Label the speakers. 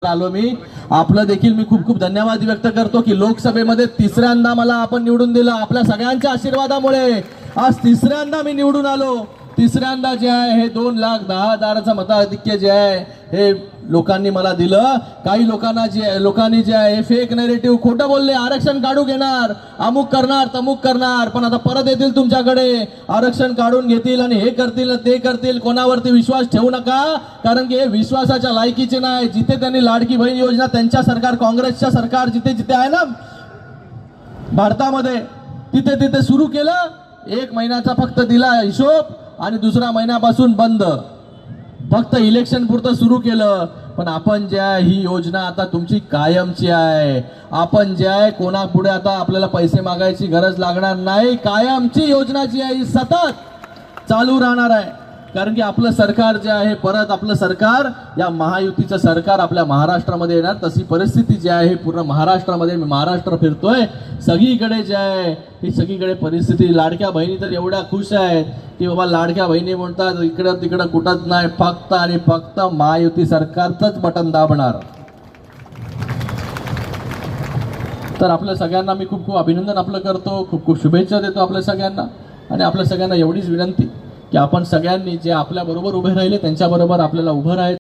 Speaker 1: आलो मी आपलं देखील मी खूप खूप धन्यवाद व्यक्त करतो की लोकसभेमध्ये तिसऱ्यांदा मला आपण निवडून दिलं। आपल्या सगळ्यांच्या आशीर्वादामुळे आज तिसऱ्यांदा मी निवडून आलो। तिसऱ्यांदा जे आहे हे 2,10,000चं मताधिक्य जे आहे हे लोकांनी मला दिलं। काही लोकांनी जे आहे फेक नॅरेटिव्ह खोटं बोलले, आरक्षण काढू घेणार, अमुक करणार, तमुक करणार, पण आता परत येतील तुमच्याकडे, आरक्षण काढून घेतील आणि हे करतील ते करतील। कोणावरती विश्वास ठेवू नका, कारण की हे विश्वासाच्या लायकीचे नाही। जिथे त्यांनी लाडकी बहीण योजना त्यांच्या सरकार काँग्रेसच्या सरकार जिथे जिथे आहे ना भारतामध्ये तिथे तिथे सुरू केलं। 1 महिन्याचा फक्त दिला हिशोब आणि दुसरा महिन्यापासून बंद, फक्त इलेक्शन पुरतं सुरू केलं। पण आपण जे आहे ही योजना आता तुमची कायमची आहे। आपण जे आहे कोणापुढे आता आपल्याला पैसे मागायची गरज लागणार नाही। कायमची योजना जी आहे ही सतत चालू राहणार आहे, कारण की आपलं सरकार जे आहे परत आपलं सरकार या महायुतीचं सरकार आपल्या महाराष्ट्रामध्ये येणार। तशी परिस्थिती जी आहे पूर्ण महाराष्ट्रामध्ये, मी महाराष्ट्र फिरतोय सगळीकडे जे आहे ही सगळीकडे परिस्थिती। लाडक्या बहिणी तर एवढ्या खुश आहेत की बाबा लाडक्या बहिणी म्हणतात इकडं तिकडं कुठंच नाही, फक्त आणि फक्त महायुती सरकारचंच बटन दाबणार। तर आपल्या सगळ्यांना मी खूप खूप अभिनंदन आपलं करतो, खूप खूप शुभेच्छा देतो आपल्या सगळ्यांना। आणि आपल्या सगळ्यांना एवढीच विनंती की आपण सगळ्यांनी जे आपल्या बरोबर उभे राहिले त्यांच्याबरोबर आपल्याला उभं राहायचं।